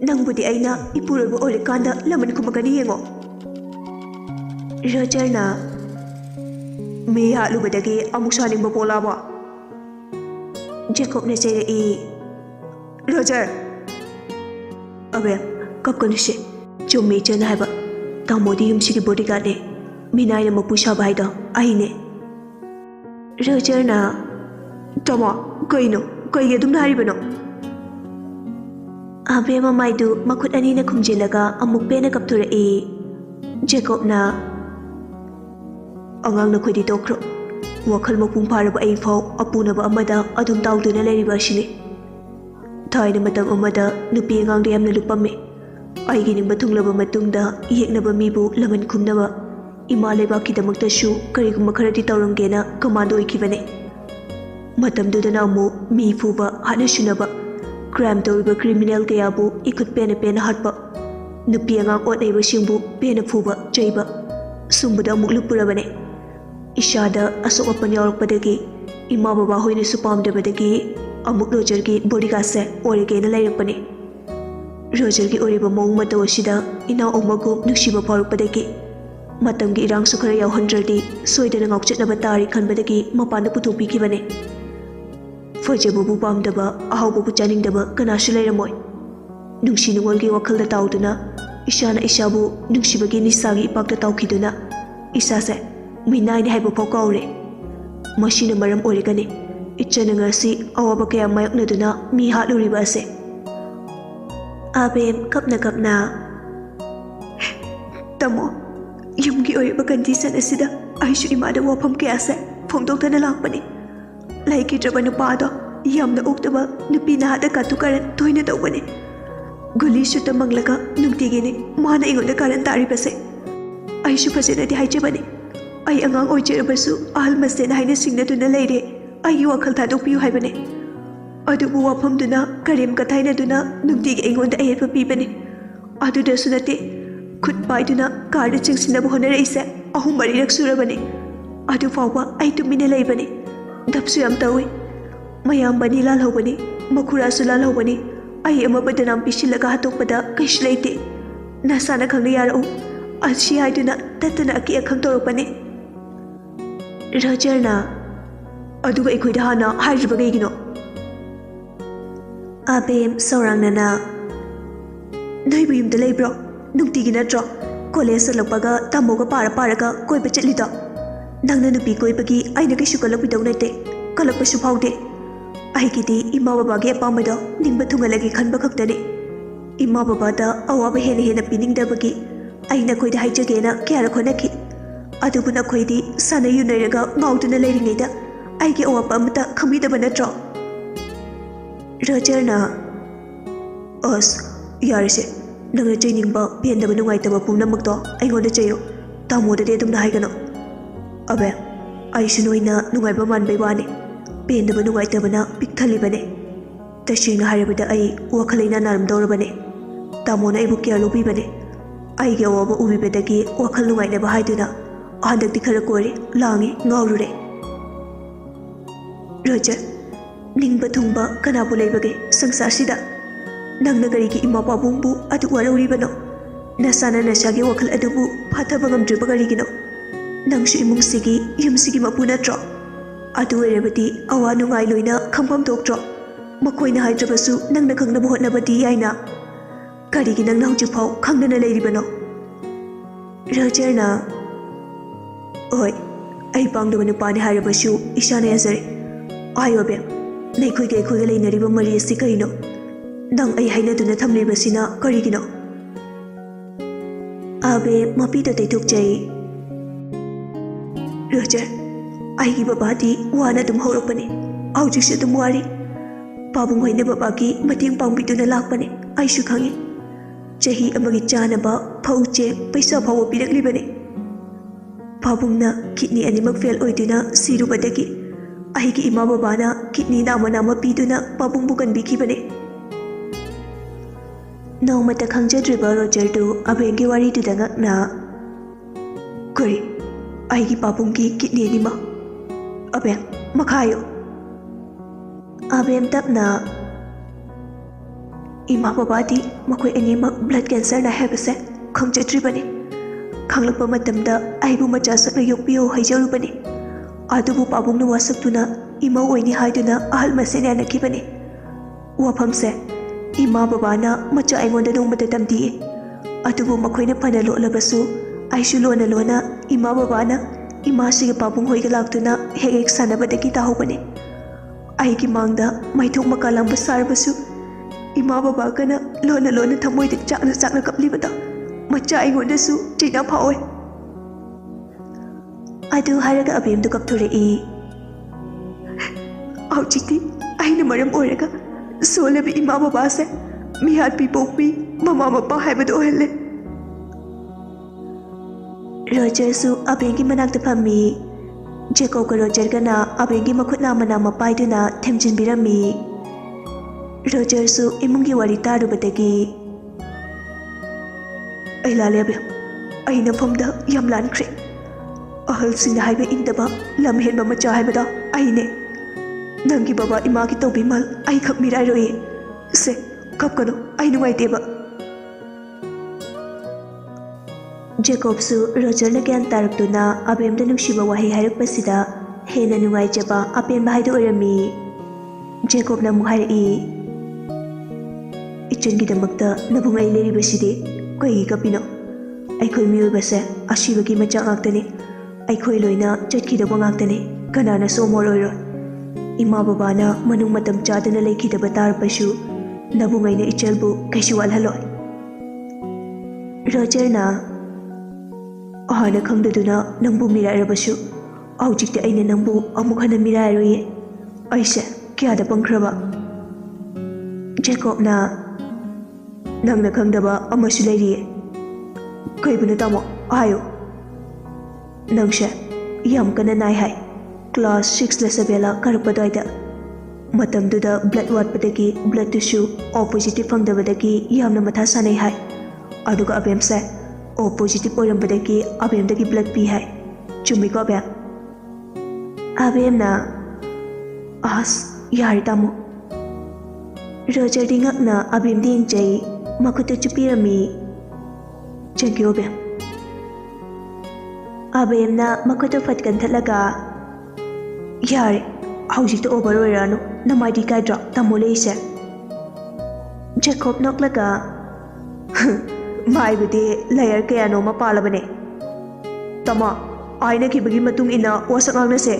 Nangbudi aina ipuraba oirikanda laman kumagani yengo. Rogerna me halubadagi amuk saningba polaba. Jacob ne cheirei. Roger. Abe kapkanuse chummi chana haiba. Tamodi yumsigi bodyguard ne. Minaina mapusa baida aine. Rogerna Tama kaino kaige dum haribano. Abe mamaidu makut anina khumjilaga amuk pena kapthurei. Jacob na angang na khodi tokro. Wakhal mapung pharaba ai phau apunaba amada adum tawduna leiriba shini. Thaina matam amada nupi angang de yamna lupamme. Aigi ningba thunglaba matungda yeknaba mibu laman khumnaba ima leibakkidamaktashu karigumba kharadi tawramgena commando oikibane. Matamdudana amu mi fuba hana shunaba crime tawriba criminal kayabu ikut pena pena hatpa nupi angang otnaiba singbu pena fuba chaiba sumbuda amuk lupurabane. Ishada asok apan yaurakpadagi ima baba hoina su pamdabadagi amuk Rogergi bodyguard se origena lairakpane. Rogergi oriba mawung mataw asida inaw amagu nungsiba phawrakpadagi matamgi irangsu khara yauhandradi soidana ngauchatnaba tari khanbadagi mapanda puthokpikibane. Fajababu pamdaba ahawbabu chaningdaba kanasu lairamoi. Nungsi nungolgi wakhalda tawduna ishana isabu nungsibagi nisagi ipakta tawkhiduna isase minaini haiba phau kaure. Masina maram origani ichana ngasi awaba kaya mayaknaduna mi hatluriba ase. Abem kapna Tamo yumgi oriba condition asida aishu imada wafam kaya ase phongdoktana lakpani. Laikidraba nupado yamna uktaba nupi na hada katukaran toina tawbane. Guli shuta manglaga nungtigini mana ingonda karan taribase. Aishu fasenadi haijabane. Ay angang oijerabasu ahal masena haina singnaduna leire ayi wakhal thadokpiyu haibane. Adubu wafamduna karim kathainaduna nungtigi ingonda ayetpa pibane. Adudasu nate khut paiduna karda chingsinaba honareise ahum marirak surabane. Adu fawba ay tumina leibane. Dapsu yam tawi mayam bani lal hobani makurasu lal hobani ai ama badanam pisilaga hatokpada kaish leite nasana khangna yarau ashi haiduna tatana aki akhang toropane. Rogerna aduga ikoida hana hairiba geigino. Abem saurangnana noibu yumda leibro nungtigi natro college salakpaga tamoga paraga koiba chatlida. Nangna nupi koibagi aina kaisu kalakpidau nate kalakpasu phaude. Aigidi ima babagi apamada ningba thungalagi khanba khaktane. Ima babada awaba hena piningdabagi aina koida haijagena kyara khonaki. Adubu nakoidi sana yunairaga ngauduna leiringaida aigi awapa amata khambidaba natro. Rogerna Os yarise nangna chainingba pendaba nungaitaba pumnamakto aingonda chayo tamodade adumna haigano. Abe aishu noina nungaiba manbai wani pendaba nungaitabana pikthalibane. Tashingna haribada ai wakhalaina naramdorabane. Tamona aibu kya lobibane. Aigi awaba ubibadagi wakhal nungainaba haiduna handakti khara kore langi ngaurure. Roger ningba thungba kanabu leibage sangsasida nangna garigi ima pabungbu adu warauribano. Nasana nasagi wakhal adubu phathaba ngamdriba garigino. Nangsu imungsigi yumsigi mapu natro. Adu erebadi awa nungai loina khampam tokro. Makoina haidrabasu nangna khangnabu hotnabadi yaina. Karigi nangna hujipau khangnana leiribano. Rogerna Oi ai pangdaba nupani hairabasu ishana yazare. Ayo be naikhoige khoige leinariba mari asi karino. Nang ai hainaduna thamlibasina karigino. Abe mapida teitukjai. Roger, aigi babadi wana dum horopane. Aujikse dum wari. Pabung hoina babagi mating pangbiduna lakpane. Aishu khangi. Chahi amagi chanaba phauche paisa phawa piraklibane. Pabungna kidney animak fail oiduna sirubadagi. Aigi ima babana kidney nama piduna pabung bukan bikibane. Naumata khangjadriba Roger du abengi wari dudangakna. Kuri aigi pabunggi kidney nima. Abeng makhayo. Abem tapna ꯏꯃꯥ ꯕꯕꯥꯗꯤ ꯃꯈꯣꯏ ꯑꯅꯤꯃꯛ blood ꯀꯦꯟꯁꯔꯅ ꯍꯥꯏꯕꯁꯦ ꯈꯪꯖꯗ꯭ꯔꯤꯕꯅꯤ꯫ ꯈꯪꯂꯛꯄ ꯃꯇꯝꯗ ꯑꯩꯕꯨ ꯃꯆꯥ ꯁꯛꯅ ꯌꯣꯛꯄꯤꯌꯨ ꯍꯥꯏꯖꯔꯨꯕꯅꯤ꯫ ꯑꯗꯨꯕꯨ ꯄꯥꯕꯨꯡꯅ ꯋꯥꯁꯛꯇꯨꯅ ꯏꯃꯧ ꯑꯣꯏꯅꯤ ꯍꯥꯏꯗꯨꯅ ꯑꯍꯜ ꯃꯁꯦꯟ ꯌꯥꯅꯈꯤꯕꯅꯤ꯫ ꯋꯥꯐꯝꯁꯦ ꯏꯃꯥ ꯕꯕꯥꯅ ꯃꯆꯥ ꯑꯩꯉꯣꯟꯗ ꯅꯣꯡꯃꯇ ꯇꯝꯕꯤꯌꯦ꯫ ꯑꯗꯨꯕꯨ ꯃꯈꯣꯏꯅ ꯐꯅ ꯂꯣꯠꯂꯕꯁꯨ ꯑꯩꯁꯨ ꯂꯣꯟꯅ ꯂꯣꯟꯅ ꯏꯃꯥ ꯕꯕꯥꯅ ꯏꯃꯥꯁꯤꯒ ꯄꯥꯕꯨꯡ ꯍꯣꯏꯒ ꯂꯥꯛꯇꯨꯅ ꯍꯦꯛ ꯍꯦꯛ ꯁꯥꯟꯅꯕꯗꯒꯤ ꯇꯥꯍꯧꯕꯅꯤ꯫ ꯑꯩꯒꯤ ꯃꯥꯡꯗ ꯃꯥꯏꯊꯣꯛ ꯃꯀꯥ ꯂꯥꯡꯕ ꯁꯥꯔꯕꯁꯨ ꯏꯃꯥ ꯕꯕꯥꯒꯅ ꯂꯣꯟꯅ ꯂꯣꯟꯅ ꯊꯃꯣꯏꯗ ꯆꯥꯛꯅ ꯆꯥꯛꯅ ꯀꯞꯂꯤꯕꯗ ꯃꯆꯥ ꯑꯩꯉꯣꯟꯗꯁꯨ ꯆꯩꯅ ꯐꯥꯎꯋꯦ꯫ ꯑꯗꯨ ꯍꯥꯏꯔꯒ ꯑꯕꯦꯝꯗꯨ ꯀꯞꯊꯣꯔꯛꯏ꯫ ꯍꯧꯖꯤꯛꯇꯤ ꯑꯩꯅ ꯃꯔꯝ ꯑꯣꯏꯔꯒ ꯁꯣꯜꯂꯕ ꯏꯃꯥ ꯕꯕꯥꯁꯦ ꯃꯤꯍꯥꯠꯄꯤ ꯄꯣꯛꯄꯤ ꯃꯃꯥ ꯃꯄꯥ ꯍꯥꯏꯕꯗꯨ ꯑꯣꯏꯍꯜꯂꯦ꯫ ꯔꯣꯖꯔꯁꯨ ꯑꯕꯦꯝꯒꯤ ꯃꯅꯥꯛꯇ ꯐꯝꯃꯤ꯫ ꯖꯦꯀꯣꯕꯀ ꯔꯣꯖꯔꯒꯅ ꯑꯕꯦꯝꯒꯤ ꯃꯈꯨꯠ ꯅꯥꯝꯃ ꯅꯥꯝꯃ ꯄꯥꯏꯗꯨꯅ ꯊꯦꯝꯖꯤꯟꯕꯤꯔꯝꯃꯤ꯫ ꯔꯣꯖꯔꯁꯨ ꯏꯃꯨꯡꯒꯤ ꯋꯥꯔꯤ ꯇꯥꯔꯨꯕꯗꯒꯤ ꯑꯩ ꯂꯥꯜꯂꯦ ꯑꯕꯦꯝ, ꯑꯩ ꯅꯐꯝꯗ ꯌꯥꯝ ꯂꯥꯟꯈ꯭ꯔꯦ꯫ ꯑꯍꯜꯁꯤꯡꯅ ꯍꯥꯏꯕ ꯏꯟꯗꯕ ꯂꯝ ꯍꯦꯟꯕ ꯃꯆꯥ ꯍꯥꯏꯕꯗꯣ ꯑꯩꯅꯦ꯫ ꯅꯪꯒꯤ ꯕꯕꯥ ꯏꯃꯥꯒꯤ ꯇꯧꯕꯤꯃꯜ ꯑꯩꯈꯛ ꯃꯤꯔꯥꯏꯔꯣꯏꯌꯦ꯫ ꯁꯦ ꯀꯞꯀꯅꯨ, ꯑꯩ ꯅꯨꯡꯉꯥꯏꯇꯦꯕ꯫ ꯖꯦꯀꯣꯕꯁꯨ ꯔꯣꯖꯔꯅ ꯒ꯭ꯌꯥꯟ ꯇꯥꯔꯛꯇꯨꯅ ꯑꯕꯦꯝꯗ ꯅꯨꯡꯁꯤꯕ ꯋꯥꯍꯩ ꯍꯥꯏꯔꯛꯄꯁꯤꯗ ꯍꯦꯟꯅ ꯅꯨꯡꯉꯥꯏꯖꯕ ꯑꯄꯦꯟꯕ ꯍꯥꯏꯗꯨ ꯑꯣꯏꯔꯝꯃꯤ꯫ ꯖꯦꯀꯣꯕꯅ ꯑꯃꯨꯛ ꯍꯥꯏꯔꯛꯏ, ꯏꯆꯟꯒꯤꯗꯃꯛꯇ ꯅꯕꯨꯡ ꯑꯩ ꯂꯩꯔꯤꯕꯁꯤꯗꯤ ꯀꯩꯒꯤ ꯀꯞꯄꯤꯅꯣ? ꯑꯩꯈꯣꯏ ꯃꯤꯑꯣꯏꯕꯁꯦ ꯑꯁꯤꯕꯒꯤ ꯃꯆꯥꯛ ꯉꯥꯛꯇꯅꯤ꯫ ꯑꯩꯈꯣꯏ ꯂꯣꯏꯅ ꯆꯠꯈꯤꯗꯧꯕ ꯉꯥꯛꯇꯅꯤ, ꯀꯅꯥꯅꯁꯨ ꯑꯃꯣꯠ ꯑꯣꯏꯔꯣꯏ꯫ ꯏꯃꯥ ꯕꯕꯥꯅ ꯃꯅꯨꯡ ꯃꯇꯝ ꯆꯥꯗꯅ ꯂꯩꯈꯤꯗꯕ ꯇꯥꯔꯕꯁꯨ ꯅꯕꯨꯡ ꯑꯩꯅ ꯏꯆꯜꯕꯨ ꯀꯩꯁꯨ ꯋꯥꯠꯍꯜꯂꯣꯏ꯫ ꯔꯣꯖꯔꯅ ꯍꯥꯟꯅ ꯈꯪꯗꯗꯨꯅ ꯅꯪꯕꯨ ꯃꯤꯔꯥꯏꯔꯕꯁꯨ ꯍꯧꯖꯤꯛꯇꯤ ꯑꯩꯅ ꯅꯪꯕꯨ ꯑꯃꯨꯛ ꯍꯟꯅ ꯃꯤꯔꯥꯏꯔꯣꯏꯌꯦ꯫ ꯑꯩꯁꯦ ꯀꯌꯥꯗ ꯄꯪꯈ꯭ꯔꯕ? ꯖꯦꯀꯣꯕꯅ ꯅꯪꯅ ꯈꯪꯗꯕ ꯑꯃꯁꯨ ꯂꯩꯔꯤꯌꯦ꯫ ꯀꯩꯕꯨꯅꯣ ꯇꯥꯃꯣ, ꯍꯥꯏꯌꯨ꯫ ꯅꯪꯁꯦ ꯌꯥꯝ ꯀꯟꯅ ꯅꯥꯏ ꯍꯥꯏ, ꯀ꯭ꯂꯥꯁ 6ꯂ 7ꯂ ꯀꯥꯔꯛꯄ ꯑꯗꯨꯋꯥꯏꯗ꯫ ꯃꯇꯝꯗꯨꯗ ꯕ꯭ꯂꯗ ꯋꯥꯠꯄꯗꯒꯤ ꯕ꯭ꯂꯗꯇꯨꯁꯨ ꯑꯣ ꯄꯣꯖꯤꯇꯤꯚ ꯐꯪꯗꯕꯗꯒꯤ ꯌꯥꯝꯅ ꯃꯊꯥ ꯁꯥꯅꯩ ꯍꯥꯏ꯫ ꯑꯗꯨꯒ ꯑꯕꯦꯝꯁꯦ ꯑꯣ ꯄꯣꯖꯤꯇꯤꯚ ꯑꯣꯏꯔꯝꯕꯗꯒꯤ ꯑꯕꯦꯝꯗꯒꯤ ꯕ꯭ꯂꯗ ꯄꯤ ꯍꯥꯏ꯫ ꯆꯨꯝꯃꯤꯀꯣ ꯑꯕꯦꯝ? ꯑꯕꯦꯝꯅ ꯑꯁ ꯌꯥꯔꯦ ꯇꯥꯃꯣ꯫ ꯔꯣꯖꯔꯗꯤ ꯉꯛꯅ ꯑꯕꯦꯝꯗ ꯌꯦꯡꯖꯩ, ꯃꯈꯨꯠꯇ ꯆꯨꯞꯄꯤꯔꯝꯃꯤ꯫ ꯊꯦꯡꯀ꯭ꯌꯨ ꯑꯕꯦꯝ꯫ ꯑꯕꯦꯝꯅ ꯃꯈꯨꯠꯇꯨ ꯐꯠ ꯀꯟꯊꯠꯂꯒ ꯌꯥꯔꯦ, ꯍꯧꯖꯤꯛꯇ ꯑꯣꯚꯔ ꯑꯣꯏꯔꯛꯑꯅꯨ, ꯅꯃꯥꯏꯗꯤ ꯀꯥꯏꯗ꯭ꯔꯣ ꯇꯥꯃꯣ ꯂꯩꯔꯤꯁꯦ? ꯖꯦꯀꯣꯕ ꯅꯣꯛꯂꯒ ꯃꯥꯏꯕꯨꯗꯤ ꯂꯦꯌꯔ ꯀꯌꯥꯅꯣꯃ ꯄꯥꯜꯂꯕꯅꯦ꯫ ꯇꯥꯃꯣ, ꯍꯥꯏꯅꯈꯤꯕꯒꯤ ꯃꯇꯨꯡ ꯏꯟꯅ ꯋꯥꯁꯛ ꯉꯥꯡꯅꯁꯦ꯫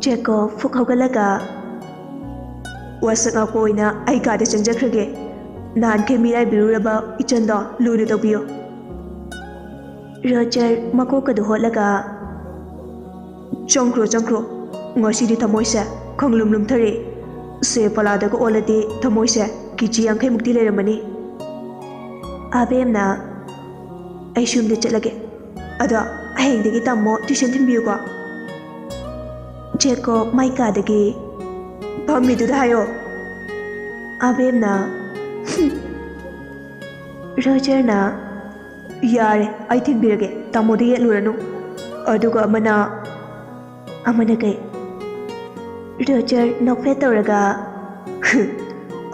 ꯖꯦꯀꯣꯕ ꯐꯨꯛ ꯍꯧꯒꯠꯂꯒ ꯋꯥꯁꯛ ꯉꯥꯛꯄ ꯑꯣꯏꯅ ꯑꯩ ꯀꯥꯗ ꯆꯪꯖꯈ꯭ꯔꯒꯦ꯫ ꯅꯍꯥꯟꯈꯩ ꯃꯤꯔꯥꯏꯕꯤꯔꯨꯔꯕ ꯏꯆꯟꯗꯣ ꯂꯨꯅ ꯇꯧꯕꯤꯌꯨ꯫ ꯔꯣꯖꯔ ꯃꯀꯣꯛꯀꯗꯨ ꯍꯣꯠꯂꯒ ꯆꯪꯈ꯭ꯔꯣ ꯆꯪꯈ꯭ꯔꯣ, ꯉꯁꯤꯗꯤ ꯊꯃꯣꯏꯁꯦ ꯈꯪꯂꯨꯝ ꯂꯨꯝꯊꯔꯦ꯫ ꯁꯦ ꯐꯂꯥꯗꯒ ꯑꯣꯜꯂꯗꯤ ꯊꯃꯣꯏꯁꯦ ꯀꯦꯖꯤ 50ꯃꯨꯛꯇꯤ ꯂꯩꯔꯝꯃꯅꯤ꯫ ꯑꯕꯦꯝꯅ ꯑꯩꯁꯨ ꯌꯨꯝꯗ ꯆꯠꯂꯒꯦ, ꯑꯗꯣ ꯍꯌꯦꯡꯗꯒꯤ ꯇꯥꯃꯣ ꯇ꯭ꯌꯨꯁꯟ ꯊꯤꯟꯕꯤꯌꯨꯀꯣ꯫ ꯖꯦꯀꯣꯕ ꯃꯥꯏ ꯀꯥꯗꯒꯤ ꯐꯝꯃꯤꯗꯨꯗ ꯍꯥꯏꯌꯣ꯫ ꯑꯕꯦꯝꯅ ꯔꯣꯖꯔꯅ ꯌꯥꯔꯦ, ꯑꯩ ꯊꯤꯟꯕꯤꯔꯒꯦ, ꯇꯥꯃꯣꯗ ꯌꯦꯠꯂꯨꯔꯅꯨ꯫ ꯑꯗꯨꯒ ꯑꯃꯅ ꯀꯩ? ꯔꯣꯖꯔ ꯅꯣꯛꯐꯦꯠ ꯇꯧꯔꯒ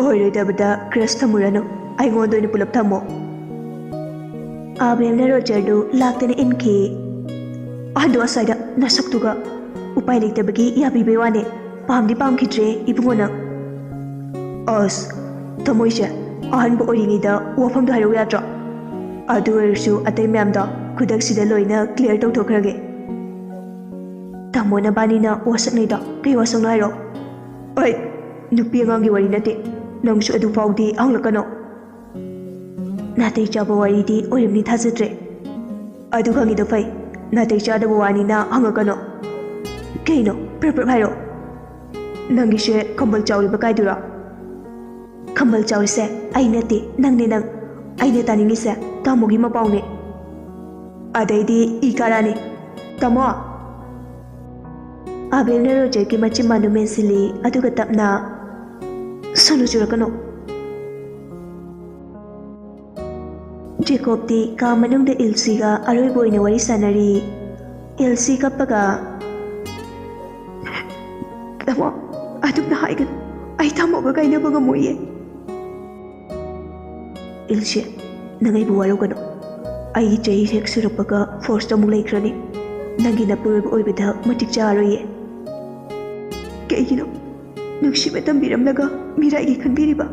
ꯑꯣꯏꯔꯣꯏꯗꯕꯗ ꯀ꯭ꯔꯁ ꯊꯝꯃꯨꯔꯅꯨ, ꯑꯩꯉꯣꯟꯗ ꯑꯣꯏꯅ ꯄꯨꯂꯞ ꯊꯝꯃꯣ꯫ ꯑꯕꯦꯝꯅ ꯔꯣꯖꯔꯗꯨ ꯂꯥꯛꯇꯅ ꯏꯟꯈꯤ꯫ ꯑꯍꯟꯗꯣ ꯑꯁ꯭ꯋꯥꯏꯗ ꯅꯁꯛꯇꯨꯒ ꯎꯄꯥꯏ ꯂꯩꯇꯕꯒꯤ ꯌꯥꯕꯤꯕꯩ ꯋꯥꯅꯦ, ꯄꯥꯝꯗꯤ ꯄꯥꯝꯈꯤꯗ꯭ꯔꯦ ꯏꯕꯨꯡꯉꯣ ꯅꯪ꯫ ꯑꯁ ꯊꯃꯣꯏꯁꯦ, ꯑꯍꯟꯕ ꯑꯣꯏꯔꯤꯉꯩꯗ ꯋꯥꯐꯝꯗꯣ ꯍꯥꯏꯔꯛꯎ ꯌꯥꯗ꯭ꯔꯣ? ꯑꯗꯨ ꯑꯣꯏꯔꯁꯨ ꯑꯇꯩ ꯃꯌꯥꯝꯗꯣ ꯈꯨꯗꯛꯁꯤꯗ ꯂꯣꯏꯅ ꯀ꯭ꯂꯤꯌꯥꯔ ꯇꯧꯊꯣꯛꯈ꯭ꯔꯒꯦ꯫ ꯇꯥꯃꯣ ꯅꯕꯥꯅꯤꯅ ꯋꯥꯁꯛꯅꯩꯗꯣ ꯀꯩ ꯋꯥꯁꯛꯅꯣ ꯍꯥꯏꯔꯣ? ꯑꯩ ꯅꯨꯄꯤ ꯑꯉꯥꯡꯒꯤ ꯋꯥꯔꯤ ꯅꯠꯇꯦ, ꯅꯪꯁꯨ ꯑꯗꯨ ꯐꯥꯎꯗꯤ ꯍꯪꯂꯛꯀꯅꯣ꯫ ꯅꯥꯇꯩ ꯆꯥꯕ ꯋꯥꯔꯤꯗꯤ ꯑꯣꯏꯔꯝꯅꯤ ꯊꯥꯖꯗ꯭ꯔꯦ꯫ ꯑꯗꯨ ꯈꯪꯉꯤꯗꯣ ꯐꯩ, ꯅꯥꯇꯩ ꯆꯥꯗꯕ ꯋꯥꯅꯤꯅ ꯍꯪꯉꯛꯀꯅꯣ꯫ ꯀꯩꯅꯣ ꯄ꯭ꯔꯞ ꯍꯥꯏꯔꯣ? ꯅꯪꯒꯤꯁꯦ ꯈꯝꯕꯜ ꯆꯥꯎꯔꯤꯕ ꯀꯥꯏꯗꯨꯔꯣ? ꯈꯝꯕꯜ ꯆꯥꯎꯔꯤꯁꯦ ꯑꯩ ꯅꯠꯇꯦ, ꯅꯪꯅꯦ ꯅꯪ꯫ ꯑꯩꯅ ꯇꯥꯅꯤꯡꯉꯤꯁꯦ ꯇꯥꯃꯣꯒꯤ ꯃꯄꯥꯎꯅꯦ, ꯑꯗꯩꯗꯤ ꯏ ꯀꯥꯔꯥꯅꯤ꯫ ꯇꯥꯃꯣ! ꯑꯕꯦꯝꯅ ꯔꯣꯖꯔꯒꯤ ꯃꯆꯤꯟ ꯕꯥꯟꯗꯨ ꯃꯦꯟꯁꯤꯜꯂꯤ, ꯑꯗꯨꯒ ꯇꯞꯅ ꯁꯣꯅꯣ ꯆꯨꯔꯛꯀꯅꯣ꯫ ꯖꯦꯀꯣꯕꯇꯤ ꯀꯥ ꯃꯅꯨꯡꯗ ꯏꯜꯁꯤꯒ ꯑꯔꯣꯏꯕ ꯑꯣꯏꯅ ꯋꯥꯔꯤ ꯁꯥꯟꯅꯔꯤ꯫ ꯏꯜꯁꯤ ꯀꯞꯄꯒ ꯇꯥꯃꯣ, ꯑꯗꯨꯝꯅ ꯍꯥꯏꯒꯅꯨ, ꯑꯩ ꯇꯥꯃꯣꯒ ꯀꯥꯏꯅꯕ ꯉꯝꯃꯣꯏꯌꯦ꯫ Ilse, nangai buwaro kano. Ai chahi hek surapaka force tamu laikrani. Nangi na purab oibada matik charoye. Kaigino, nungsiba tambiram laga mira igi khanbiriba.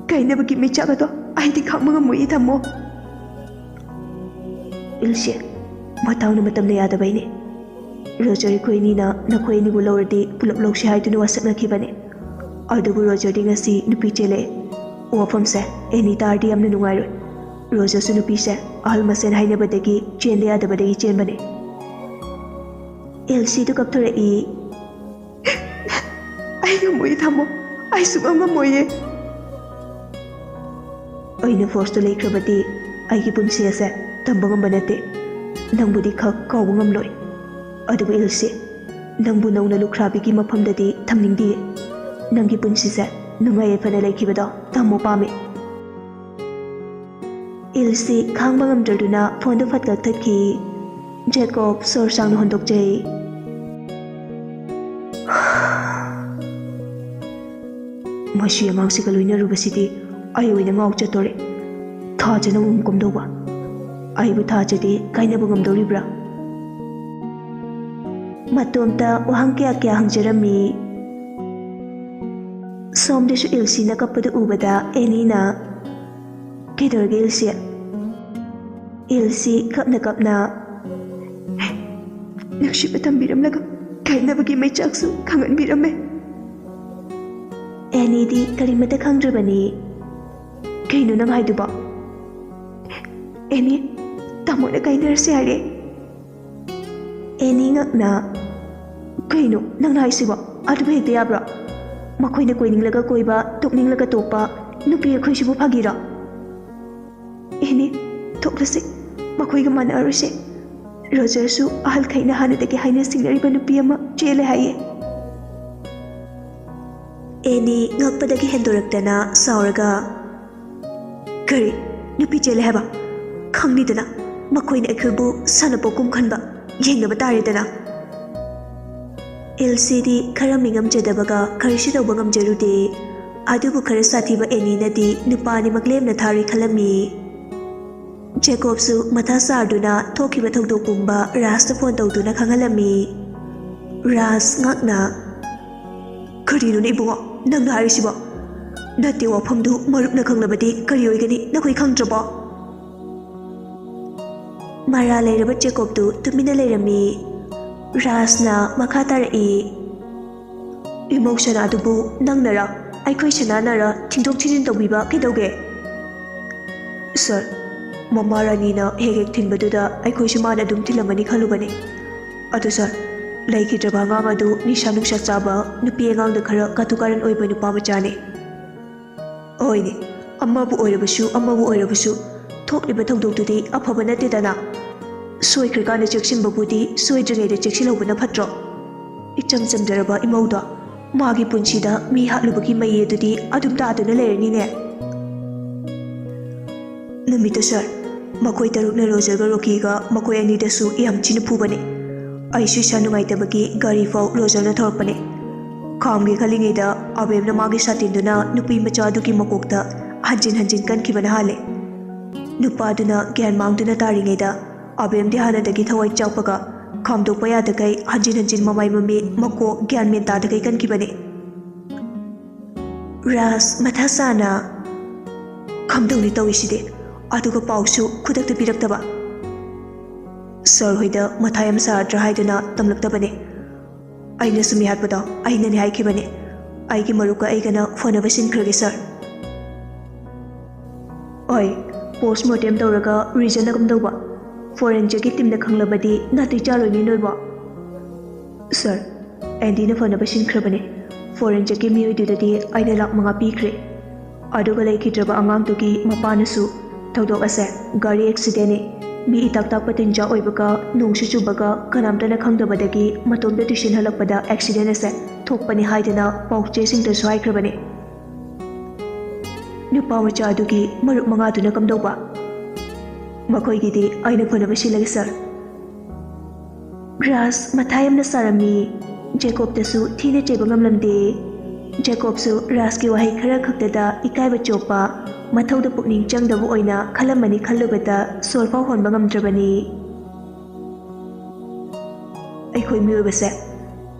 Kaina bagi mechaga to ai di khamanga moi thammo. Ilse, matawna matamna yadabaine. Roger koini na nakoini bu lawrdi pulap lawsi haiduna wasakna khibane. Adubu Roger di ngasi nupi chele. Wafamse eni tardi amna nungairoi. Roger su nupi se ahal masen hainabadagi chende yadabadagi chenbane. Elsie tu kapthore I. Ai ngamoi thammo. Ai sugam ngamoye. Aina force to laikrabadi aigi punsi ase tamba ngamba nate. Nangbudi khak kawba ngamloi. Adubu Elsie, nangbu nauna lukrabigi mafamdadi thamningdi. Nangi punsi se nungai fana laikibada tammo pame. Elsie khangba ngamdraduna phone do phatka thakki. Jacob sor sang hondok jai. Mashi amangsi ka loina rubasidi ai oina ngau chatore. Tha jana komdoba. Ai bu tha jadi kaina bu ngamdoribra. Matomta wahang kya hangjarami. Somdesu Elsie na kapadu ubada enina. Kedorge Elsie. Elsie kapna. Nakshiba tambiram laga kaina bagi mai chaksu khangan birame. Eni di karimata khangdrabani. Kaino nang haiduba. Eni tamo na kainarse hare. Eni ngakna. Kaino nang haisiba aduba hekta yabra. Makoina koininglaga koiba tokninglaga tokpa nupi akhoisibu phagira. Eni toklase makoiga mana aruse. Roger su ahal khaina hanadagi haina singnariba nupi ama chele haye. Eni ngakpadagi hendoraktana sauraga. Kari nupi chele haba. Khangnidana makoina akhoibu sanapokum khanba yengnaba taredana. Elsie khara mingam jadabaga karishi tawba ngamjarude. Adubu khara sathiba Eni nadi nupani maklemna thari khalami. Jacob su matha sarduna thokiba thongdok pumba Ras ta phone tawduna khangalami. Ras ngakna. Karino ni bungo nangna harisiba. Nati wafamdu marupna khanglabadi kari oigani nakoi khangdraba. Mara leiraba Jacob tu tumina leirami. Rasna makha tarai. Emotion adubu nangnara aikhoi sananara thingdok thinin tawbiba kaidoge. Sir, Mama Rani na hegek thinbaduda aikhoi sumana dum thilamani khalubane. Adu sir, laikhidraba ngang adu nisha nuksa chaba nupi angangda khara katukaran oiba nupa machane. Oine, ammabu oirabasu thokliba thongdoktudi afaba natedana. Soikrikana cheksinbabudi soidringaida cheksilhobana phatro. Icham chamjaraba imauda magi punsida mi hatlubagi mayedudi adum taaduna leirani ne. Numita sir, makoi tarukna Roger ga Rocky ga makoi anidasu yam china phubane. Aisu sanungaitabagi gari fau Roger na thorpane. Khamge khalingaida abemna magi satinduna nupi machaduki makokta hanjin kankibana hale. Nupaduna gyan mangduna taringaida Abem di hana dagi thawai chawpaga khamdokpa yadagai hanjin mamai mami mako gyan men tadagai kankibane. Ras mathasana khamdongni tawiside aduga pausu khudakta piraktaba. Sir hoida mathayam sadra haiduna tamlaktabane. Aina sumi hatpada aina ni haikibane. Aigi maruka aigana phone basinkrage sir. Oi, postmortem tawraga reason na kamdawba. Forensic team na khanglabadi nati chaloni noiba. Sir, Andy na phone basinkrabane. Forensic miyoidudadi aina lak mga pikre. Aduga laikhidraba angamtugi mapanasu tawdok ase gari accident mi itak patinja oibaga nungsu chubaga kanamtana khangdabadagi matomda tuition halakpada accident ase thokpani haidana pauche singta swaikrabane. Nupa macha adugi marup mangaduna kamdawba. Makoigidi aina phone basilagi sir. Ras mathayamna sarami. Jacob tasu thina cheba ngamlamde. Jacob su Ras ki wahai khara khaktada ikaiba chopa ꯃꯊꯧꯗ ꯄꯨꯛꯅꯤꯡ ꯆꯪꯗꯕ ꯑꯣꯏꯅ ꯈꯜꯂꯝꯃꯅꯤ ꯈꯜꯂꯨꯕꯗ ꯁꯣꯔ ꯐꯥꯎ ꯍꯣꯟꯕ ꯉꯝꯗ꯭ꯔꯕꯅꯤ꯫ ꯑꯩꯈꯣꯏ ꯃꯤꯑꯣꯏꯕꯁꯦ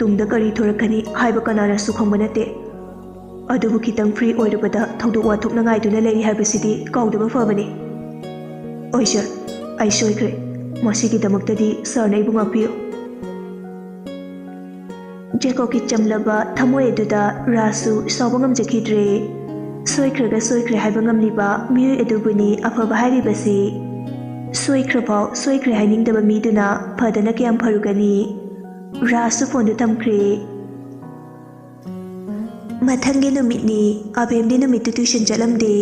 ꯇꯨꯡꯗ ꯀꯔꯤ ꯊꯣꯔꯛꯀꯅꯤ ꯍꯥꯏꯕ ꯀꯅꯥꯅꯁꯨ ꯈꯪꯕ ꯅꯠꯇꯦ꯫ ꯑꯗꯨꯕꯨ ꯈꯤꯇꯪ ꯐ꯭ꯔꯤ ꯑꯣꯏꯔꯨꯕꯗ ꯊꯧꯗꯣꯛ ꯋꯥꯊꯣꯛꯅ ꯉꯥꯏꯗꯨꯅ ꯂꯩꯔꯤ ꯍꯥꯏꯕꯁꯤꯗꯤ ꯀꯥꯎꯗꯕ ꯐꯕꯅꯤ꯫ ꯑꯣꯏ ꯁꯔ, ꯑꯩ ꯁꯣꯏꯈ꯭ꯔꯦ꯫ ꯃꯁꯤꯒꯤꯗꯃꯛꯇꯗꯤ ꯁꯔꯅ ꯑꯩꯕꯨ ꯉꯥꯛꯄꯤꯌꯨ꯫ ꯖꯦꯀꯣꯕꯀꯤ ꯆꯝꯂꯕ ꯊꯃꯣꯏ ꯑꯗꯨꯗ ꯔꯥꯖꯁꯨ ꯁꯥꯎꯕ ꯉꯝꯖꯈꯤꯗ꯭ꯔꯦ꯫ ꯁꯣꯏꯈ꯭ꯔꯒ ꯁꯣꯏꯈ꯭ꯔꯦ ꯍꯥꯏꯕ ꯉꯝꯂꯤꯕ ꯃꯤꯑꯣꯏ ꯑꯗꯨꯕꯨꯅꯤ ꯑꯐꯕ ꯍꯥꯏꯔꯤꯕꯁꯤ꯫ ꯁꯣꯏꯈ꯭ꯔꯐꯥꯎ ꯁꯣꯏꯈ꯭ꯔꯦ ꯍꯥꯏꯅꯤꯡꯗꯕ ꯃꯤꯗꯨꯅ ꯐꯗꯅ ꯀꯌꯥꯝ ꯐꯔꯨꯒꯅꯤ꯫ ꯔꯥꯖꯁꯨ ꯐꯣꯟꯗꯨ ꯊꯝꯈ꯭ꯔꯦ꯫ ꯃꯊꯪꯒꯤ ꯅꯨꯃꯤꯠꯅꯤ꯫ ꯑꯕꯦꯝꯗꯤ ꯅꯨꯃꯤꯠꯇꯨ ꯇ꯭ꯌꯨꯁꯟ ꯆꯠꯂꯝꯗꯦ꯫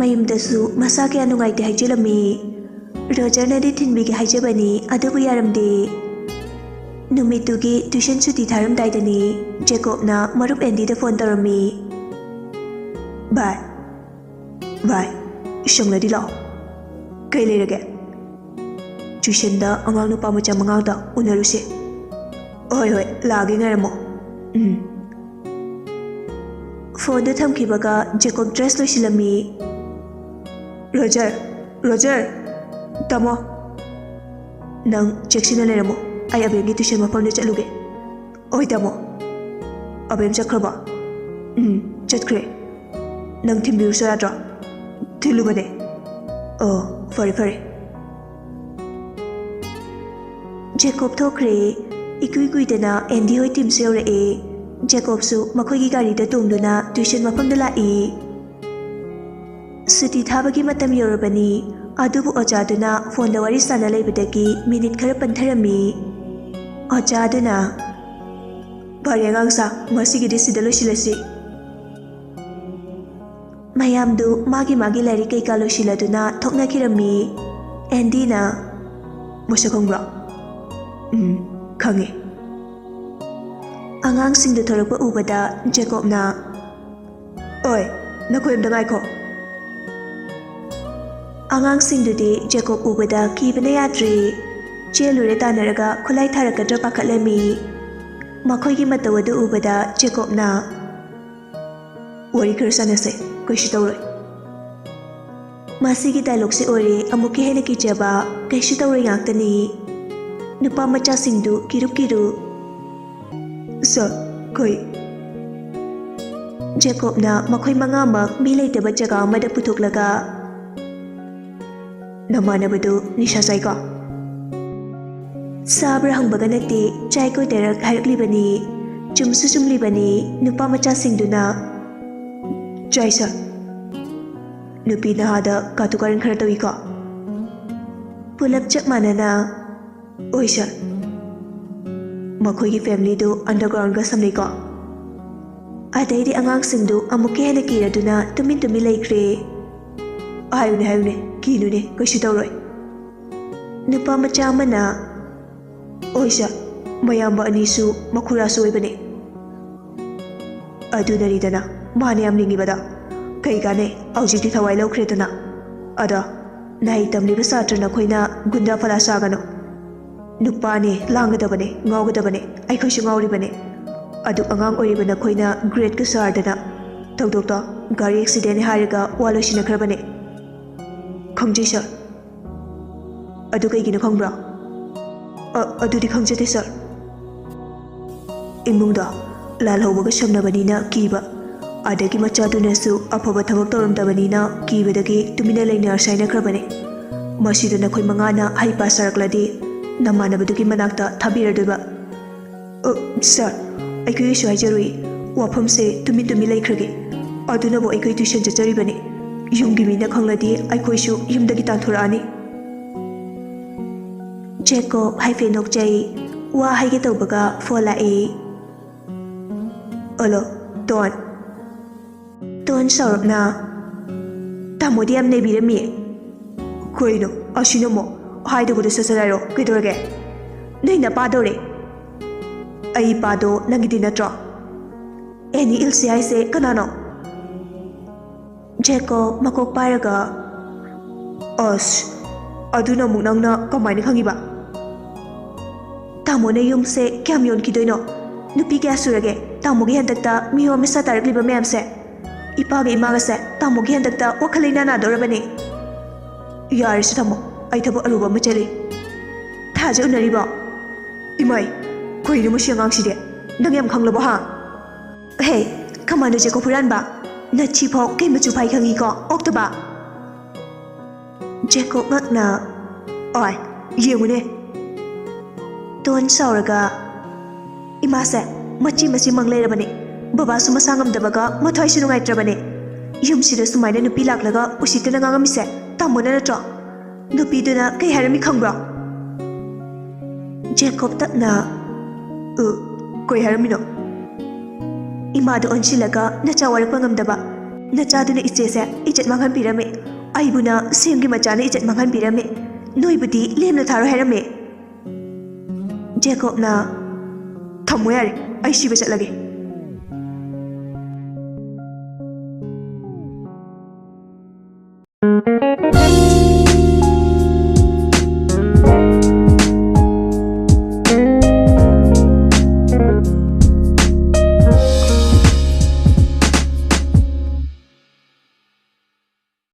ꯃꯌꯨꯝꯗꯁꯨ ꯃꯁꯥ ꯀꯌꯥ ꯅꯨꯡꯉꯥꯏꯇꯦ ꯍꯥꯏꯖꯤꯜꯂꯝꯃꯤ꯫ ꯔꯣꯖꯔꯅꯗꯤ ꯊꯤꯟꯕꯤꯒꯦ ꯍꯥꯏꯖꯕꯅꯤ, ꯑꯗꯨꯕꯨ ꯌꯥꯔꯝꯗꯦ꯫ ꯅꯨꯃꯤꯠꯇꯨꯒꯤ ꯇ꯭ꯌꯨꯁꯟ ꯁꯨꯇꯤ ꯊꯥꯔꯝꯗꯥꯏꯗꯅꯤ ꯖꯦꯀꯣꯕꯅ ꯃꯔꯨꯞ ꯑꯦꯟꯗꯤꯗ ꯐꯣꯟ ꯇꯧꯔꯝꯃꯤ꯫ ꯚꯥꯏ, ꯁꯪꯂꯗꯤ ꯂꯥꯛꯑꯣ꯫ ꯀꯩ ꯂꯩꯔꯒꯦ? ꯇ꯭ꯌꯨꯁꯟꯗ ꯑꯉꯥꯡ ꯅꯨꯄꯥ ꯃꯆꯥ 5ꯗ ꯎꯅꯔꯨꯁꯦ꯫ ꯍꯣꯏ ꯂꯥꯛꯑꯒꯦ, ꯉꯥꯏꯔꯝꯃꯣ꯫ ꯐꯣꯟꯗꯨ ꯊꯝꯈꯤꯕꯒ ꯖꯦꯀꯣꯕ ꯗ꯭ꯔꯦꯁ ꯂꯣꯏꯁꯤꯜꯂꯝꯃꯤ꯫ ꯔꯣꯖꯔ, ꯇꯥꯃꯣ꯫ ꯅꯪ ꯆꯦꯛꯁꯤꯟꯅ ꯂꯩꯔꯝꯃꯣ, ꯑꯩ ꯑꯕꯦꯝꯒꯤ ꯇ꯭ꯌꯨꯁꯟ ꯃꯐꯝꯗ ꯆꯠꯂꯨꯒꯦ꯫ ꯍꯣꯏ ꯇꯥꯃꯣ꯫ ꯑꯕꯦꯝ ꯆꯠꯈ꯭ꯔꯕꯣ? ꯆꯠꯈ꯭ꯔꯦ꯫ ꯅꯪ ꯊꯤꯟꯕꯤꯔꯨꯁꯨ ꯌꯥꯗ꯭ꯔꯣ? ꯊꯤꯜꯂꯨꯕꯅꯦ꯫ ꯐꯔꯦ꯫ ꯖꯦꯀꯣꯕ ꯊꯣꯛꯈ꯭ꯔꯦ꯫ ꯏꯀꯨꯏ ꯀꯨꯏꯗꯅ ꯑꯦꯟꯗꯤ ꯍꯣꯏ ꯇꯤꯝꯁꯨ ꯌꯧꯔꯛꯑꯦ꯫ ꯖꯦꯀꯣꯕꯁꯨ ꯃꯈꯣꯏꯒꯤ ꯒꯥꯔꯤꯗ ꯇꯣꯡꯗꯨꯅ ꯇ꯭ꯌꯨꯁꯟ ꯃꯐꯝꯗ ꯂꯥꯛꯏ꯫ ꯁꯨꯇꯤ ꯊꯥꯕꯒꯤ ꯃꯇꯝ ꯌꯧꯔꯕꯅꯤ꯫ ꯑꯗꯨꯕꯨ ꯑꯣꯖꯥꯗꯨꯅ ꯐꯣꯟꯗ ꯋꯥꯔꯤ ꯁꯥꯟꯅ ꯂꯩꯕꯗꯒꯤ ꯃꯤꯅꯤꯠ ꯈꯔ ꯄꯟꯊꯔꯝꯃꯤ꯫ ꯑꯣꯖꯥꯗꯨꯅ, ꯐꯔꯦ ꯑꯉꯥꯡꯁꯥ, ꯉꯁꯤꯒꯤꯗꯤ ꯁꯤꯗ ꯂꯣꯏꯁꯤꯜꯂꯁꯤ꯫ ꯃꯌꯥꯝꯗꯨ ꯃꯥꯒꯤ ꯂꯥꯏꯔꯤꯛ ꯀꯩꯀꯥ ꯂꯣꯏꯁꯤꯜꯂꯗꯨꯅ ꯊꯣꯛꯅꯈꯤꯔꯝꯃꯤ꯫ ꯑꯦꯟꯗꯤꯅ, ꯃꯁꯛ ꯈꯪꯕ꯭ꯔꯣ? ꯈꯪꯉꯦ꯫ ꯑꯉꯥꯡꯁꯤꯡꯗꯨ ꯊꯣꯔꯛꯄ ꯎꯕꯗ ꯖꯦꯀꯣꯕꯅ, ꯑꯣꯏ, ꯅꯈꯣꯏ ꯑꯝꯇ ꯉꯥꯏꯈꯣ꯫ ꯑꯉꯥꯡꯁꯤꯡꯗꯨꯗꯤ ꯖꯦꯀꯣꯕ ꯎꯕꯗ ꯀꯤꯕꯅ ꯌꯥꯗ꯭ꯔꯦ꯫ ꯆꯦꯜꯂꯨꯔꯦ ꯇꯥꯟꯅꯔꯒ ꯈꯨꯠꯂꯥꯏ ꯊꯥꯔꯛꯀꯗ꯭ꯔꯥ ꯄꯥꯈꯠꯂꯝꯃꯤ꯫ ꯃꯈꯣꯏꯒꯤ ꯃꯇꯧ ꯑꯗꯨ ꯎꯕꯗ ꯖꯦꯀꯣꯕꯅ, ꯋꯥꯔꯤ ꯈꯔ ꯁꯥꯟꯅꯁꯦ, ꯀꯩꯁꯨ ꯇꯧꯔꯣꯏ꯫ ꯃꯁꯤꯒꯤ ꯗꯥꯏꯂꯣꯒꯁꯦ ꯑꯣꯏꯔꯦ ꯑꯃꯨꯛꯀ ꯍꯦꯟꯅ ꯀꯤꯖꯕ, ꯀꯩꯁꯨ ꯇꯧꯔꯣꯏ ꯉꯥꯛꯇꯅꯤ꯫ ꯅꯨꯄꯥ ꯃꯆꯥꯁꯤꯡꯗꯨ ꯀꯤꯔꯨ꯫ ꯁꯔ, ꯖꯦꯀꯣꯕꯅ ꯃꯈꯣꯏ 5ꯃꯛ ꯃꯤ ꯂꯩꯇꯕ ꯖꯒꯥ ꯑꯃꯗ ꯄꯨꯊꯣꯛꯂꯒ, ꯅꯃꯥꯟꯅꯕꯗꯨ ꯅꯤꯁꯥ ꯆꯥꯏꯀꯣ? ꯆꯥꯕ꯭ꯔꯥ ꯍꯪꯕꯒ ꯅꯠꯇꯦ, ꯆꯥꯏꯀꯣ ꯗꯥꯏꯔꯦꯛ ꯍꯥꯏꯔꯛꯂꯤꯕꯅꯤ꯫ ꯆꯨꯝꯁꯨ ꯆꯨꯝꯂꯤꯕꯅꯤ꯫ ꯅꯨꯄꯥ ꯃꯆꯥꯁꯤꯡꯗꯨꯅ, ꯆꯥꯏ ꯁꯔ꯫ ꯅꯨꯄꯤ ꯅꯍꯥꯗ ꯀꯥꯇꯨ ꯀꯥꯔꯟ ꯈꯔ ꯇꯧꯏꯀꯣ? ꯄꯨꯂꯞ ꯆꯞ ꯃꯥꯟꯅꯅ, ꯑꯣꯏ ꯁꯔ꯫ ꯃꯈꯣꯏꯒꯤ ꯐꯦꯃꯤꯂꯤꯗꯨ ꯑꯟꯗꯔꯒ꯭ꯔꯥꯎꯟꯒ ꯁꯝꯅꯩꯀꯣ? ꯑꯗꯩꯗꯤ ꯑꯉꯥꯡꯁꯤꯡꯗꯨ ꯑꯃꯨꯛꯀ ꯍꯦꯟꯅ ꯀꯤꯔꯗꯨꯅ ꯇꯨꯃꯤꯟ ꯂꯩꯈ꯭ꯔꯦ꯫ ꯍꯥꯏꯌꯨꯅꯦ, ꯀꯤꯅꯨꯅꯦ, ꯀꯩꯁꯨ ꯇꯧꯔꯣꯏ꯫ ꯅꯨꯄꯥ ꯃꯆꯥ ꯑꯃꯅ, ꯑꯣꯏ ꯁꯔ, ꯃꯌꯥꯝꯕ ꯑꯅꯤꯁꯨ ꯃꯈꯨꯔꯥꯁꯨ ꯑꯣꯏꯕꯅꯦ꯫ ꯑꯗꯨꯅꯅꯤꯗꯅ ꯃꯥꯅ ꯌꯥꯝ ꯅꯤꯡꯉꯤꯕꯗ꯫ ꯀꯩ ꯀꯥꯟꯅꯩ, ꯍꯧꯖꯤꯛꯇꯤ ꯊꯋꯥꯏ ꯂꯧꯈ꯭ꯔꯦꯗꯅ꯫ ꯑꯗꯣ ꯅꯍꯩ ꯇꯝꯂꯤꯕ ꯁꯥꯇ꯭ꯔ ꯅꯈꯣꯏꯅ ꯒꯨꯟꯗꯥ ꯐꯂꯥ ꯁꯥꯒꯅꯨ꯫ ꯅꯨꯄꯥꯅꯦ, ꯂꯥꯡꯒꯗꯕꯅꯦ, ꯉꯥꯎꯒꯗꯕꯅꯦ, ꯑꯩꯈꯣꯏꯁꯨ ꯉꯥꯎꯔꯤꯕꯅꯦ꯫ ꯑꯗꯨ ꯑꯉꯥꯡ ꯑꯣꯏꯔꯤꯕ ꯅꯈꯣꯏꯅ ꯒ꯭ꯔꯦꯗꯀ ꯁꯥꯔꯗꯅ ꯊꯧꯗꯣꯛꯇꯣ ꯒꯥꯔꯤ ꯑꯦꯛꯁꯤꯗꯦꯟꯅꯤ ꯍꯥꯏꯔꯒ ꯋꯥ ꯂꯣꯏꯁꯤꯟꯅꯈ꯭ꯔꯕꯅꯦ꯫ ꯈꯪꯖꯩ ꯁꯔ꯫ ꯑꯗꯨ ꯀꯩꯒꯤꯅꯣ ꯈꯪꯕ꯭ꯔꯣ? ꯑꯗꯨꯗꯤ ꯈꯪꯖꯗꯦ ꯁꯔ꯫ ꯏꯃꯨꯡꯗꯣ ꯂꯥꯜꯍꯧꯕꯒ ꯁꯝꯅꯕꯅꯤꯅ ꯀꯤꯕ, ꯑꯗꯒꯤ ꯃꯆꯥꯗꯨꯅꯁꯨ ꯑꯐꯕ ꯊꯕꯛ ꯇꯧꯔꯝꯗꯕꯅꯤꯅ ꯀꯤꯕꯗꯒꯤ ꯇꯨꯃꯤꯟꯅ ꯂꯩꯅꯔ ꯁꯥꯏꯅꯈ꯭ꯔꯕꯅꯦ꯫ ꯃꯁꯤꯗ ꯅꯈꯣꯏ 5ꯅ ꯍꯩꯄꯥ ꯁꯥꯔꯛꯂꯗꯤ ꯅꯃꯥꯟꯅꯕꯗꯨꯒꯤ ꯃꯅꯥꯛꯇ ꯊꯥꯕꯤꯔꯗꯣꯏꯕ꯫ ꯁꯔ, ꯑꯩꯈꯣꯏꯒꯤꯁꯨ ꯍꯥꯏꯖꯔꯨꯏ, ꯋꯥꯐꯝꯁꯦ ꯇꯨꯃꯤꯟ ꯂꯩꯈ꯭ꯔꯒꯦ꯫ ꯑꯗꯨꯅꯕꯨ ꯑꯩꯈꯣꯏ ꯇ꯭ꯌꯨꯁꯟ ꯆꯠꯆꯔꯤꯕꯅꯤ꯫ ꯌꯨꯝꯒꯤ ꯃꯤꯅ ꯈꯪꯂꯗꯤ ꯑꯩꯈꯣꯏꯁꯨ ꯌꯨꯝꯗꯒꯤ ꯇꯥꯟꯊꯣꯔꯛꯑꯅꯤ꯫ ꯖꯦꯀꯣꯕ ꯍꯥꯏꯐꯦꯠ ꯅꯣꯛꯆꯩ꯫ ꯋꯥ ꯍꯥꯏꯒꯦ ꯇꯧꯕꯒ ꯐꯣꯟ ꯂꯥꯛꯏ꯫ ꯍꯜꯂꯣ, ꯇꯣꯟ ꯁꯥꯎꯔꯞꯅ, ꯇꯥꯃꯣꯗꯤ ꯌꯥꯝ ꯅꯩꯕꯤꯔꯝꯃꯤ꯫ ꯀꯩꯅꯣ ꯑꯁꯤꯅꯃꯣ? ꯍꯥꯏꯗꯕꯗꯣ ꯁꯠ ꯍꯥꯏꯔꯣ, ꯀꯩꯗꯧꯔꯒꯦ? ꯅꯣꯏ ꯅꯄꯥꯗꯧꯔꯦ꯫ ꯑꯩ ꯏꯄꯥꯗꯣ ꯅꯪꯒꯤꯗꯤ ꯅꯠꯇ꯭ꯔꯣ? ꯑꯦꯅꯤ ꯏꯜꯁꯤ ꯍꯥꯏꯁꯦ ꯀꯅꯥꯅꯣ? ꯖꯦꯀꯣꯕ ꯃꯀꯣꯛ ꯄꯥꯏꯔꯒ, ꯑꯁ, ꯑꯗꯨꯅ ꯑꯃꯨꯛ ꯅꯪꯅ ꯀꯃꯥꯏꯅ ꯈꯪꯉꯤꯕ? ꯇꯥꯃꯣꯅ ꯌꯨꯝꯁꯦ ꯀꯌꯥꯝ ꯌꯣꯟꯈꯤꯗꯣꯏꯅꯣ? ꯅꯨꯄꯤ ꯀꯌꯥ ꯁꯨꯔꯒꯦ ꯇꯥꯃꯣꯒꯤ ꯍꯟꯗꯛꯇ ꯃꯤꯋꯥ ꯃꯤꯁꯥ ꯇꯥꯔꯛꯂꯤꯕ ꯃꯌꯥꯝꯁꯦ? ꯏꯄꯥꯒ ꯏꯃꯥꯒꯁꯦ ꯇꯥꯃꯣꯒꯤ ꯍꯟꯗꯛꯇ ꯋꯥꯈꯜ ꯂꯩꯅꯥ ꯅꯥꯗꯧꯔꯕꯅꯦ ꯌꯥꯔꯁꯤ ꯊꯝꯃꯣ ꯑꯩ ꯊꯕꯛ ꯑꯔꯨꯕ ꯑꯃ ꯆꯠꯂꯤ ꯊꯥꯁꯦ ꯎꯅꯔꯤꯕꯣ ꯏꯃꯥꯏ ꯀꯩꯅꯣ ꯃꯁꯤ ꯑꯉꯥꯡꯁꯤꯗꯤ ꯅꯪ ꯌꯥꯝ ꯈꯪꯂꯕꯣ ꯍꯥ ꯍꯦ ꯀꯃꯥꯟꯗꯣ ꯖꯦꯀꯣ ꯍꯨꯔꯥꯟꯕ ꯅꯠꯁꯤꯐꯥꯎ ꯀꯩ ꯃꯆꯨ ꯐꯥꯏ ꯈꯪꯉꯤꯀꯣ ꯑꯣꯛꯇꯕ ꯖꯦꯀꯣ ꯉꯛꯅ ꯑꯣꯏ ꯌꯦꯡꯉꯨꯅꯦ ꯇꯣꯟ ꯁꯥꯎꯔꯒ ꯏꯃꯥꯁꯦ ꯃꯆꯤ ꯃꯪ ꯂꯩꯔꯕꯅꯦ ꯕꯕꯥꯁꯨ ꯃꯁꯥ ꯉꯝꯗꯕꯒ ꯃꯊ꯭ꯋꯥꯏꯁꯨ ꯅꯨꯡꯉꯥꯏꯇ꯭ꯔꯕꯅꯦ ꯌꯨꯝꯁꯤꯗ ꯁꯨꯃꯥꯏꯅ ꯅꯨꯄꯤ ꯂꯥꯛꯂꯒ ꯎꯁꯤꯠꯇꯅ ꯉꯥꯡꯉꯝꯃꯤꯁꯦ ꯇꯥꯃꯣꯅ ꯅꯠꯇ꯭ꯔꯣ ꯅꯨꯄꯤꯗꯨꯅ ꯀꯩ ꯍꯥꯏꯔꯝꯃꯤ ꯈꯪꯕ꯭ꯔꯣ ꯖꯦꯀꯣꯕ ꯇꯞꯅ ꯀꯩ ꯍꯥꯏꯔꯝꯃꯤꯅꯣ ꯏꯃꯥꯗ ꯑꯣꯟꯁꯤꯜꯂꯒ ꯅꯆꯥ ꯋꯥꯔꯛꯄ ꯉꯝꯗꯕ ꯅꯆꯥꯗꯨꯅ ꯏꯆꯦꯁꯦ ꯏꯖꯠ ꯃꯥꯡꯍꯟꯕꯤꯔꯝꯃꯦ ꯑꯩꯕꯨꯅ ꯁꯦꯝꯒꯤ ꯃꯆꯥꯅ ꯏꯖꯠ ꯃꯥꯡꯍꯟꯕꯤꯔꯝꯃꯦ ꯅꯣꯏꯕꯨꯗꯤ ꯂꯦꯝꯅ ꯊꯥꯔꯣꯏ ꯍꯥꯏꯔꯝꯃꯦ ꯖꯦꯀꯣꯕꯅ ꯊꯝꯃꯣ ꯌꯥꯔꯦ ꯑꯩ ꯁꯤꯕ ꯆꯠꯂꯒꯦ